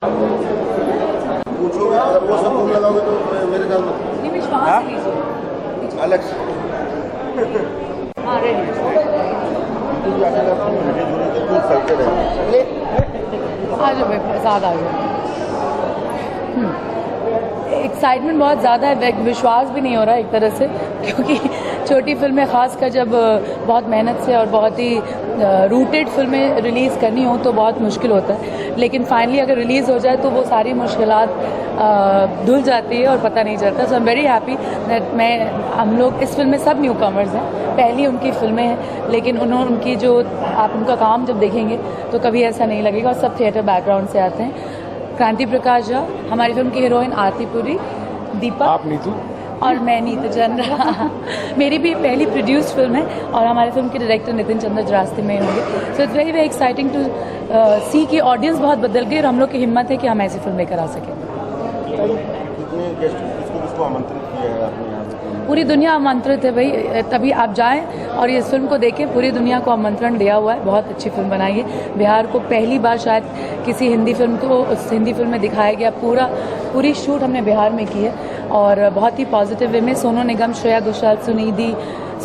पूछोगे अगर वो सब तुम लगाओगे तो मेरे ख्याल में एलेक्स आज ज़्यादा आ गया, एक्साइटमेंट बहुत ज़्यादा है, विश्वास भी नहीं हो रहा एक तरह से, क्योंकि छोटी फिल्में खासकर जब बहुत मेहनत से और बहुत ही रूटेड फिल्में रिलीज़ करनी हो तो बहुत मुश्किल होता है, लेकिन फाइनली अगर रिलीज़ हो जाए तो वो सारी मुश्किलात धुल जाती है और पता नहीं चलता। So I am very happy that हम लोग इस फिल्म में सब न्यू कमर्स हैं, पहली उनकी फिल्में हैं, लेकिन उनकी जो आप उनका काम जब देखेंगे तो कभी ऐसा नहीं लगेगा, और सब थिएटर बैकग्राउंड से आते हैं। क्रांति प्रकाश झा, हमारी फिल्म की हीरोइन आरती पुरी, दीपक, आप नीतू और मैं नीतू चंद्रा। मेरी भी पहली प्रोड्यूस्ड फिल्म है और हमारे फिल्म के डायरेक्टर नितिन चंद्र रास्ते में होंगे। So it's very very exciting to see कि ऑडियंस बहुत बदल गई और हम लोग की हिम्मत है कि हम ऐसी फिल्म लेकर आ सकें। कितने गेस्ट किसको आमंत्रित किया है आपने यहाँ से? पूरी दुनिया आमंत्रित है भाई, तभी आप जाएं और इस फिल्म को देखें। पूरी दुनिया को आमंत्रण दिया हुआ है, बहुत अच्छी फिल्म बनाई है। बिहार को पहली बार शायद किसी हिंदी फिल्म को उस हिंदी फिल्म में दिखाया गया, पूरी शूट हमने बिहार में की है और बहुत ही पॉजिटिव वे में। सोनू निगम, श्रेया घोषाल, सुनिधि,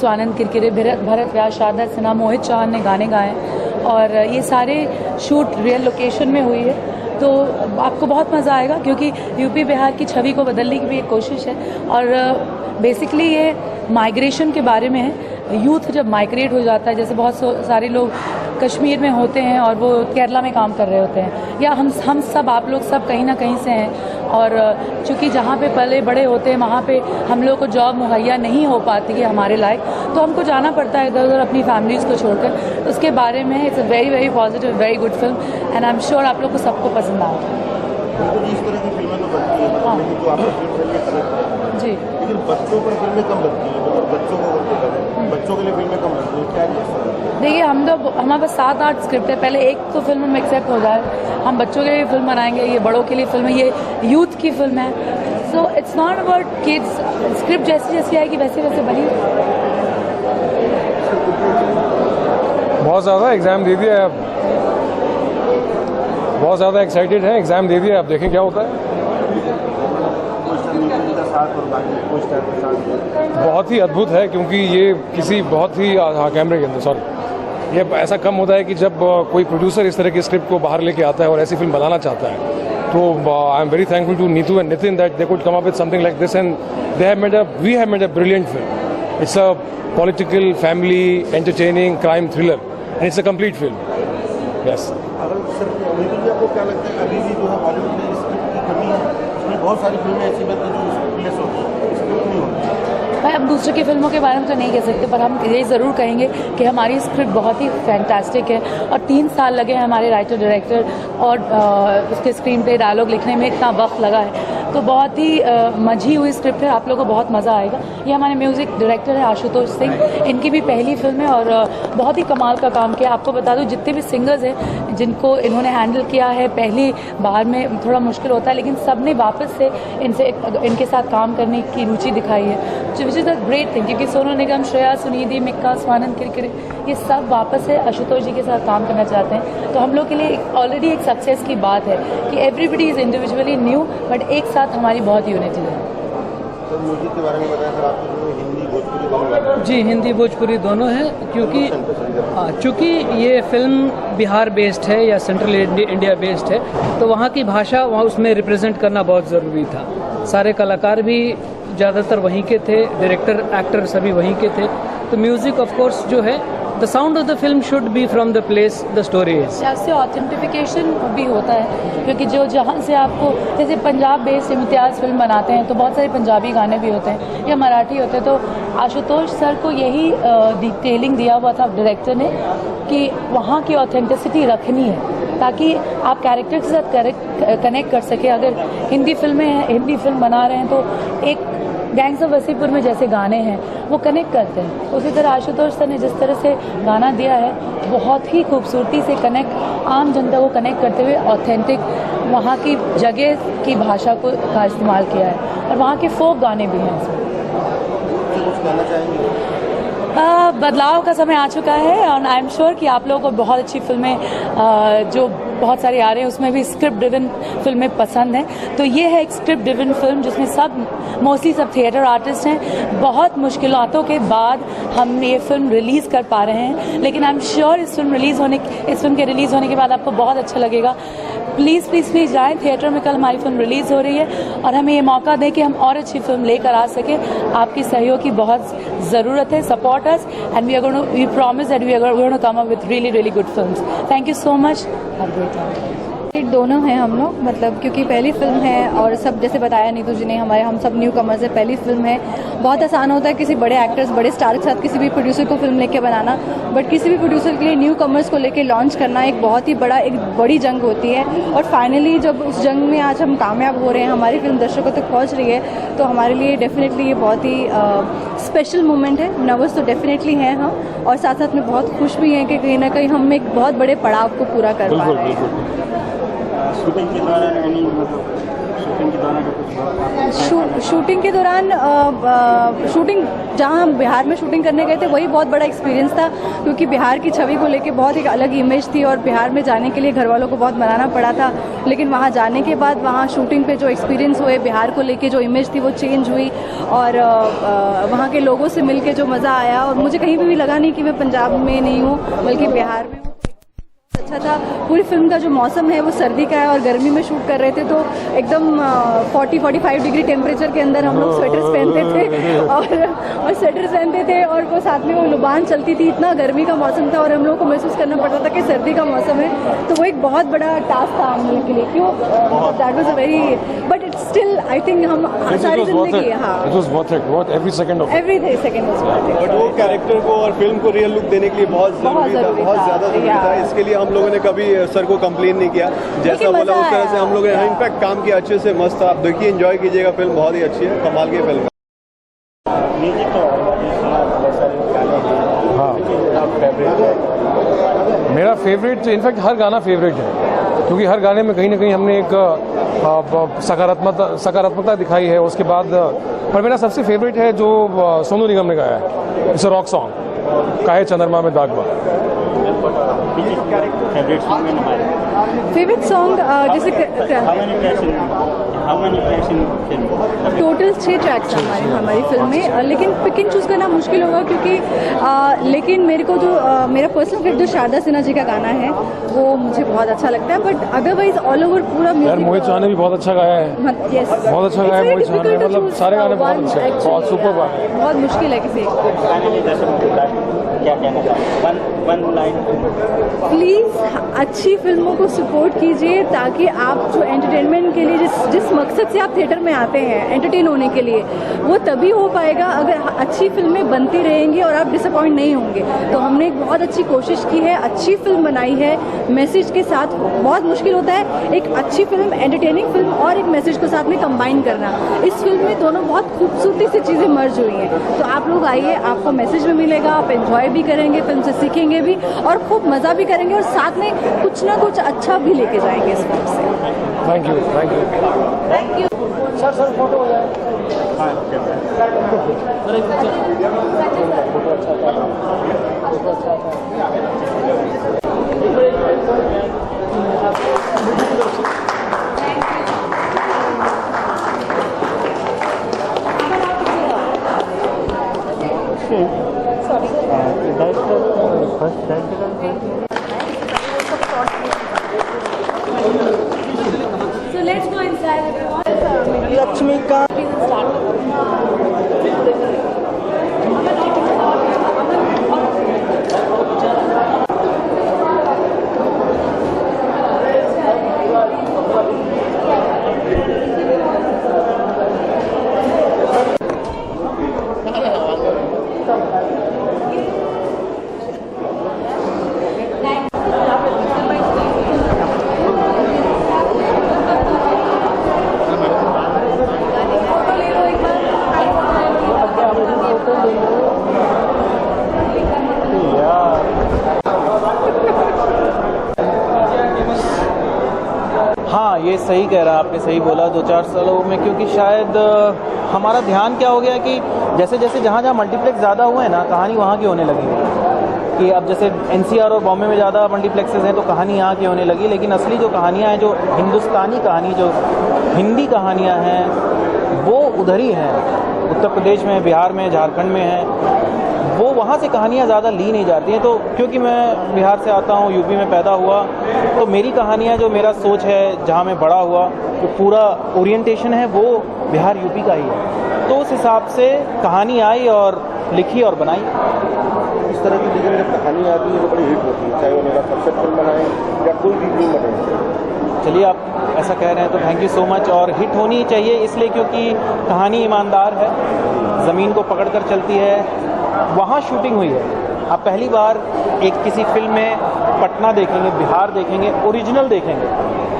स्वानंद किरकिरे, भरत व्यास, शारदा सिन्हा, मोहित चौहान ने गाने गाए और ये सारे शूट रियल लोकेशन में हुई है, तो आपको बहुत मज़ा आएगा, क्योंकि यूपी बिहार की छवि को बदलने की भी एक कोशिश है। और बेसिकली ये माइग्रेशन के बारे में है। यूथ जब माइग्रेट हो जाता है, जैसे बहुत सारे लोग कश्मीर में होते हैं और वो केरला में काम कर रहे होते हैं, या हम सब आप लोग सब कहीं ना कहीं से हैं, और चूँकि जहाँ पे पले बड़े होते हैं वहाँ पे हम लोग को जॉब मुहैया नहीं हो पाती है हमारे लायक, तो हमको जाना पड़ता है इधर उधर अपनी फैमिलीज़ को छोड़कर। उसके बारे में it's a very very positive, very good film and I am sure आप लोग को सबको पसंद आएगा। इस तरह की फिल्में तो बनती है, हाँ लेकिन जो आपकी फिल्म है ये तरह जी, लेकिन बच्चों पर फिल्में कम बनती हैं, मतलब बच्चों के लिए फिल्में कम बनती हैं, क्या है? देखिए हमारे पास 7-8 स्क्रिप्ट है, पहले एक तो फिल्म में एक्सेप्ट हो जाए, हम बच्चों के लिए फिल्म बनाएंगे, ये बड़ों के लिए फिल्म है, ये यूथ की फिल्म है। So it's not about kids, script जैसी जैसी आएगी वैसे वैसे बनी। बहुत ज़्यादा एग्ज़ाम दे दिया है, अब बहुत ज़्यादा एक्साइटेड है, एग्ज़ाम दे दिया, अब देखें क्या होता है। बहुत ही अद्भुत है, क्योंकि ये किसी बहुत ही कैमरे के अंदर सॉरी ये ऐसा कम होता है कि जब कोई प्रोड्यूसर इस तरह की स्क्रिप्ट को बाहर लेके आता है और ऐसी फिल्म बनाना चाहता है, तो I am very thankful to Neetu and Nitin that they could come up with something like this and we have made a brilliant film. It's a political, family, entertaining crime thriller and it's a complete film. Yes. आपको क्या लगता है अभी भी जो है बॉलीवुड में script की कमी है? इसमें बहुत सारी फिल्में ऐसी बनती हैं जो स्क्रिप्टलेस होती हैं, स्क्रिप्ट नहीं होती। भाई हम दूसरे की फिल्मों के बारे में तो नहीं कह सकते, पर हम ये ज़रूर कहेंगे कि हमारी स्क्रिप्ट बहुत ही फैंटास्टिक है और 3 साल लगे हैं हमारे राइटर डायरेक्टर और उसके स्क्रीन पे डायलॉग लिखने में इतना वक्त लगा है, तो बहुत ही मझी हुई स्क्रिप्ट है, आप लोगों को बहुत मज़ा आएगा। ये हमारे म्यूज़िक डायरेक्टर हैं आशुतोष सिंह, इनकी भी पहली फिल्म है और बहुत ही कमाल का काम किया। आपको बता दूं जितने भी सिंगर्स हैं जिनको इन्होंने हैंडल किया है, पहली बार में थोड़ा मुश्किल होता है, लेकिन सब ने वापस से इनके साथ काम करने की रुचि दिखाई है, which is a great thing, क्योंकि सोनू निगम, श्रेया, सुनिधि, मिक्का, स्वानंद किरकिरे, ये सब वापस से आशुतोष जी के साथ काम करना चाहते हैं। तो हम लोग के लिए ऑलरेडी एक सक्सेस की बात है कि everybody is individually new but एक साथ हमारी बहुत यूनिटी है। तो म्यूजिक के बारे में बताया सर, आपको हिंदी भोजपुरी दोनों? जी, हिंदी भोजपुरी दोनों हैं, क्योंकि चूँकि ये फिल्म बिहार बेस्ड है या सेंट्रल इंडिया बेस्ड है, तो वहाँ की भाषा वहाँ उसमें रिप्रेजेंट करना बहुत ज़रूरी था। सारे कलाकार भी ज़्यादातर वहीं के थे, डायरेक्टर, एक्टर सभी वहीं के थे, तो म्यूज़िक ऑफ कोर्स जो है the sound of the film should be from the place the story is. इससे ऑथेंटिफिकेशन भी होता है, क्योंकि जो जहाँ से आपको, जैसे पंजाब बेस्ड इम्तियाज़ फिल्म बनाते हैं तो बहुत सारे पंजाबी गाने भी होते हैं या मराठी होते हैं, तो आशुतोष सर को यही डिटेलिंग दिया हुआ था डायरेक्टर ने कि वहाँ की ऑथेंटिसिटी रखनी है ताकि आप कैरेक्टर के साथ कनेक्ट कर सके। अगर हिंदी फिल्म बना रहे हैं तो एक गैंग्स ऑफ वसीपुर में जैसे गाने हैं वो कनेक्ट करते हैं, उसी तरह आशुतोष सर ने जिस तरह से गाना दिया है बहुत ही खूबसूरती से आम जनता को कनेक्ट करते हुए ऑथेंटिक वहाँ की जगह की भाषा का इस्तेमाल किया है और वहाँ के फोक गाने भी हैं इसमें। बदलाव का समय आ चुका है और आई एम श्योर कि आप लोगों को बहुत अच्छी फिल्में जो बहुत सारे आ रहे हैं, उसमें भी स्क्रिप्ट ड्रिवन फिल्में पसंद हैं। तो ये है एक स्क्रिप्ट ड्रिवन फिल्म जिसमें मोस्टली सब थिएटर आर्टिस्ट हैं। बहुत मुश्किलातों के बाद हम ये फिल्म रिलीज़ कर पा रहे हैं, लेकिन आई एम श्योर इस फिल्म के रिलीज़ होने के बाद आपको बहुत अच्छा लगेगा। प्लीज़ प्लीज़ प्लीज़ जाएँ थिएटर में। कल हमारी फिल्म रिलीज़ हो रही है और हमें ये मौका दें कि हम और अच्छी फिल्म लेकर आ सकें। आपकी सहयोग की बहुत ज़रूरत है। Support us and we promise that we are going to come up with really really good films. Thank you so much. दोनों हैं हम लोग, मतलब क्योंकि पहली फिल्म है और सब जैसे बताया नीतू जी ने, हम सब न्यू कमर्स है, पहली फिल्म है। बहुत आसान होता है किसी बड़े एक्टर्स बड़े स्टार के साथ किसी भी प्रोड्यूसर को फिल्म लेके बनाना, बट किसी भी प्रोड्यूसर के लिए न्यू कमर्स को लेके लॉन्च करना एक बहुत ही बड़ी जंग होती है। और फाइनली जब उस जंग में आज हम कामयाब हो रहे हैं, हमारी फिल्म दर्शकों तक पहुँच रही है, तो हमारे लिए डेफिनेटली ये बहुत ही स्पेशल मोमेंट है। नर्वस तो डेफिनेटली हैं हम, और साथ साथ में बहुत खुश भी हैं कि कहीं ना कहीं हम एक बहुत बड़े पड़ाव को पूरा कर पा रहे हैं। शूटिंग के दौरान शूटिंग जहां हम बिहार में शूटिंग करने गए थे वही बहुत बड़ा एक्सपीरियंस था, क्योंकि बिहार की छवि को लेके बहुत एक अलग इमेज थी और बिहार में जाने के लिए घर वालों को बहुत मनाना पड़ा था। लेकिन वहां जाने के बाद वहां शूटिंग पे जो एक्सपीरियंस हुए, बिहार को लेके जो इमेज थी वो चेंज हुई, और वहां के लोगों से मिलके जो मज़ा आया, और मुझे कहीं भी लगा नहीं कि मैं पंजाब में नहीं हूँ बल्कि बिहार में हूँ। अच्छा था। पूरी फिल्म का जो मौसम है वो सर्दी का है और गर्मी में शूट कर रहे थे, तो एकदम 40-45 डिग्री टेम्परेचर के अंदर हम लोग स्वेटर्स पहनते थे और स्वेटर्स पहनते थे, और वो साथ में वो लुबान चलती थी। इतना गर्मी का मौसम था और हम लोगों को महसूस करना पड़ता था कि सर्दी का मौसम है। तो वो एक बहुत बड़ा टास्क था हम लोगों के लिए। क्यों? That was a very, but it's still I think हम सारी जिंदगी एवरी सेकंड बट वो कैरेक्टर को और फिल्म को रियल लुक देने के लिए बहुत ज्यादा जरूरी था। इसके लिए हम लोगों ने कभी सर को कंप्लेन नहीं किया, जैसा बोला उस तरह से हम लोगों ने इनफैक्ट काम किया अच्छे से। मस्त, आप देखिए, एंजॉय कीजिएगा, फिल्म बहुत ही अच्छी है, कमाल की फिल्म। हाँ, मेरा फेवरेट, इनफैक्ट हर गाना फेवरेट है, क्योंकि हर गाने में कहीं ना कहीं हमने एक सकारात्मकता दिखाई है। उसके बाद पर मेरा सबसे फेवरेट है जो सोनू निगम ने गाया है, इट्स अ रॉक सॉन्ग, काहे चंद्रमा में दागबा। फेवरेट सॉन्ग जैसे टोटल 6 ट्रैक्स हैं हमारी फिल्म में, लेकिन पिक एंड चूज करना मुश्किल होगा, क्योंकि लेकिन मेरे को जो मेरा पर्सनल फेवरेट जो शारदा सिन्हा जी का गाना है वो मुझे बहुत अच्छा लगता है। बट अदरवाइज ऑल ओवर पूरा म्यूजिक, मोहित चौहान ने भी बहुत अच्छा गाया है। यस, बहुत अच्छा गाया है मोहित चौहान ने, मतलब सारे गाने बहुत अच्छे हैं, बहुत सुपर गाने हैं। बहुत मुश्किल है किसी क्या कहना चाहूँ, वन लाइन। प्लीज़ अच्छी फिल्मों को सपोर्ट कीजिए, ताकि आप जो एंटरटेनमेंट के लिए जिस मकसद से आप थिएटर में आते हैं एंटरटेन होने के लिए, वो तभी हो पाएगा अगर अच्छी फिल्में बनती रहेंगी और आप डिसअपॉइंट नहीं होंगे। तो हमने एक बहुत अच्छी कोशिश की है, अच्छी फिल्म बनाई है मैसेज के साथ। बहुत मुश्किल होता है एक अच्छी फिल्म, एंटरटेनिंग फिल्म और एक मैसेज को साथ में कंबाइन करना। इस फिल्म में दोनों बहुत खूबसूरती से चीज़ें मर्ज हुई हैं। तो आप लोग आइए, आपको मैसेज भी मिलेगा, आप एंजॉय भी करेंगे, फिल्म से सीखेंगे भी और खूब मज़ा भी करेंगे, और साथ में कुछ ना कुछ अच्छा भी लेके जाएंगे इस फिल्म से। Thank you, thank you, thank you sir photo हो जाए। So let's go inside, everyone. Laxmikant हाँ, ये सही कह रहा, आपने सही बोला। 2-4 सालों में, क्योंकि शायद हमारा ध्यान क्या हो गया कि जैसे जैसे जहाँ जहाँ मल्टीप्लेक्स ज़्यादा हुए हैं ना, कहानी वहाँ की होने लगी। कि अब जैसे एनसीआर और बॉम्बे में ज़्यादा मल्टीप्लेक्सेस हैं तो कहानी यहाँ की होने लगी, लेकिन असली जो कहानियाँ हैं, जो हिंदुस्तानी कहानी, जो हिंदी कहानियाँ हैं, वो उधर ही हैं, उत्तर प्रदेश में, बिहार में, झारखंड में हैं। वो वहाँ से कहानियाँ ज़्यादा ली नहीं जाती हैं। तो क्योंकि मैं बिहार से आता हूँ, यूपी में पैदा हुआ, तो मेरी कहानियाँ, जो मेरा सोच है, जहाँ मैं बड़ा हुआ, जो पूरा ओरिएंटेशन है वो बिहार यूपी का ही है। तो उस हिसाब से कहानी आई और लिखी और बनाई। इस तरह की लेकिन जब कहानी आती है तो बड़ी हिट होती है, चाहे वो मेरा कंसेप्ट फिल्म बनाए या कोई भी फिल्म बने। चलिए, आप ऐसा कह रहे हैं तो थैंक यू सो मच। और हिट होनी ही चाहिए इसलिए क्योंकि कहानी ईमानदार है, ज़मीन को पकड़ कर चलती है। वहाँ शूटिंग हुई है। आप पहली बार एक किसी फिल्म में पटना देखेंगे, बिहार देखेंगे, ओरिजिनल देखेंगे।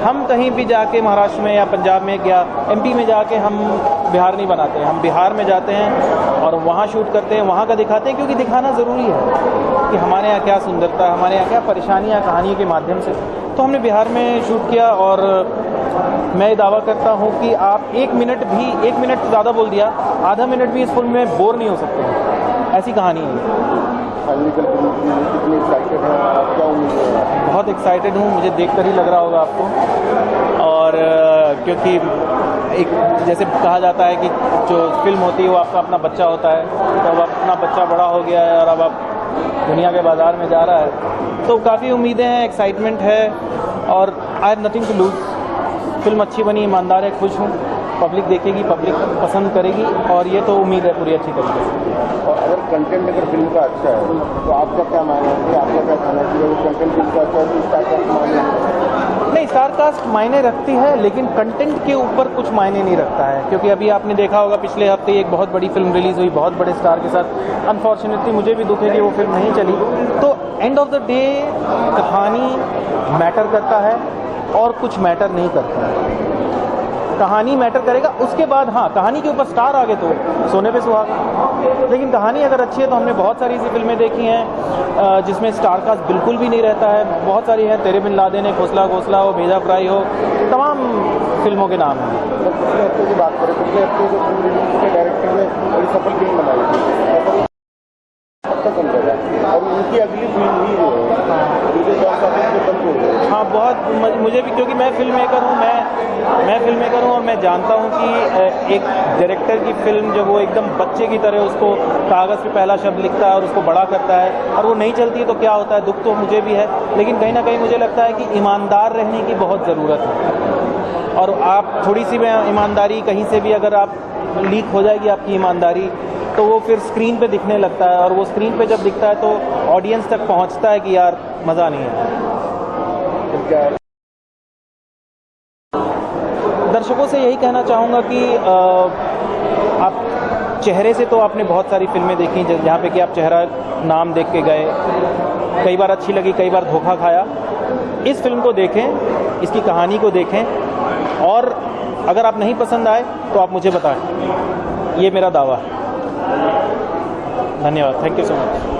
हम कहीं भी जाके महाराष्ट्र में या पंजाब में या एमपी में जाके हम बिहार नहीं बनाते हैं, हम बिहार में जाते हैं और वहाँ शूट करते हैं, वहाँ का दिखाते हैं, क्योंकि दिखाना ज़रूरी है कि हमारे यहाँ क्या सुंदरता है, हमारे यहाँ क्या परेशानियाँ कहानी के माध्यम से। तो हमने बिहार में शूट किया और मैं दावा करता हूँ कि आप एक मिनट ज़्यादा बोल दिया, आधा मिनट भी इस फिल्म में बोर नहीं हो सकते हैं, ऐसी कहानी है। कितनी एक्साइटेड हैं आप, क्या उम्मीद है? बहुत एक्साइटेड हूँ, मुझे देखकर ही लग रहा होगा आपको। और क्योंकि एक जैसे कहा जाता है कि जो फिल्म होती है वो आपका अपना बच्चा होता है, तो अब अपना बच्चा बड़ा हो गया है और अब आप दुनिया के बाज़ार में जा रहा है, तो काफ़ी उम्मीदें हैं, एक्साइटमेंट है और I have nothing to lose. Film अच्छी बनी, ईमानदार है, खुश हूँ, पब्लिक देखेगी, पब्लिक पसंद करेगी और ये तो उम्मीद है पूरी अच्छी तरीके से। और अगर कंटेंट अगर फिल्म का अच्छा है तो आपका क्या मानना है, आपका क्या कहना है कि अगर कंटेंट फिल्म का अच्छा है तो स्टारकास्ट मायने नहीं, स्टारकास्ट मायने रखती है, लेकिन कंटेंट के ऊपर कुछ मायने नहीं रखता है। क्योंकि अभी आपने देखा होगा पिछले हफ्ते एक बहुत बड़ी फिल्म रिलीज़ हुई, बहुत बड़े स्टार के साथ। अनफॉर्चुनेटली मुझे भी दुख है कि वो फिल्म नहीं चली। तो एंड ऑफ द डे कहानी मैटर करता है और कुछ मैटर नहीं करता है। कहानी मैटर करेगा, उसके बाद हाँ, कहानी के ऊपर स्टार आ गए तो सोने पे सुहागा। लेकिन कहानी अगर अच्छी है तो हमने बहुत सारी ऐसी फिल्में देखी हैं जिसमें स्टार कास्ट बिल्कुल भी नहीं रहता है। बहुत सारी हैं, तेरे बिन लादेन है, खोसला घोसला हो, भेजा फ्राई हो, तमाम फिल्मों के नाम हैं। पिछले हफ्ते की बात करें, पिछले हफ्ते जो फिल्म रिलीज के डायरेक्टर ने बड़ी सफल फिल्म बनाई थी, तक और उनकी अगली फिल्म भी जो है मुझे बॉक्स ऑफिस पे बंद हो गई। हाँ, बहुत मुझे भी, क्योंकि मैं फिल्म मेकर हूँ, मैं फिल्म मेकर हूँ और मैं जानता हूँ कि एक डायरेक्टर की फिल्म जो वो एकदम बच्चे की तरह उसको कागज़ पे पहला शब्द लिखता है और उसको बड़ा करता है और वो नहीं चलती है तो क्या होता है। दुख तो मुझे भी है, लेकिन कहीं ना कहीं मुझे लगता है कि ईमानदार रहने की बहुत ज़रूरत है। और आप थोड़ी सी ईमानदारी कहीं से भी अगर आप लीक हो जाएगी आपकी ईमानदारी, तो वो फिर स्क्रीन पे दिखने लगता है और वो स्क्रीन पे जब दिखता है तो ऑडियंस तक पहुंचता है कि यार मज़ा नहीं है। दर्शकों से यही कहना चाहूँगा कि आप चेहरे से तो आपने बहुत सारी फिल्में देखी जहाँ पे कि आप चेहरा नाम देख के गए, कई बार अच्छी लगी, कई बार धोखा खाया। इस फिल्म को देखें, इसकी कहानी को देखें और अगर आप नहीं पसंद आए तो आप मुझे बताएं, ये मेरा दावा है। धन्यवाद, थैंक यू सो मच।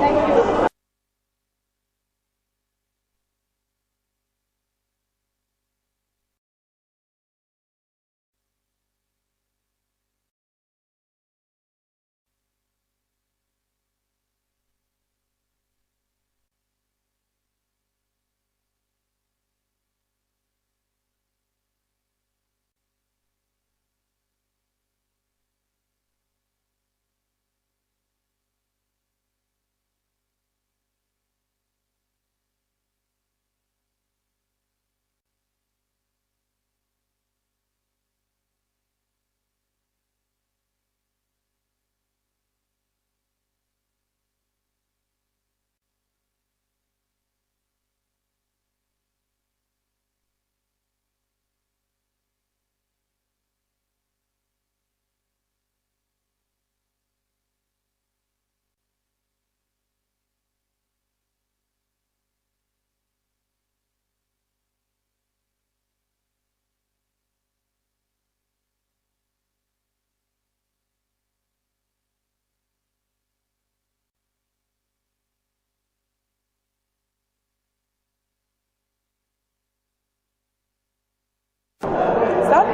साथ?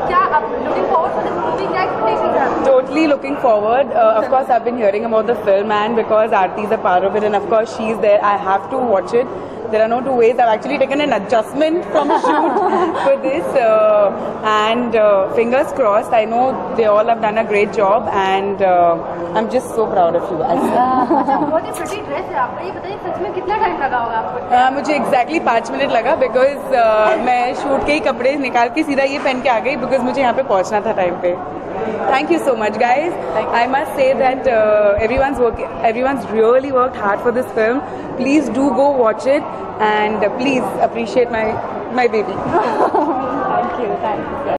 क्या आप looking forward for this movie? क्या expectations हैं? Totally looking forward. Of course, I've been hearing about the film, and because Aarti is a part of it, and of course she's there, I have to watch it. There are no two ways. I've actually taken an adjustment from shoot for this, and fingers crossed. I know they all have done a great job, and I'm just so proud of you guys. बहुत ही pretty dress है आपका। ये बताइए सच में कितना time लगा होगा आपको? मुझे exactly 5 मिनट लगा बिकॉज मैं शूट के ही कपड़े निकाल के सीधा ये पहन के आ गई बिकॉज मुझे यहाँ पे पहुँचना था टाइम पे। Thank you so much, guys. I must say that everyone's really worked hard for this film. Please do go watch it, and please appreciate my baby. Thank you.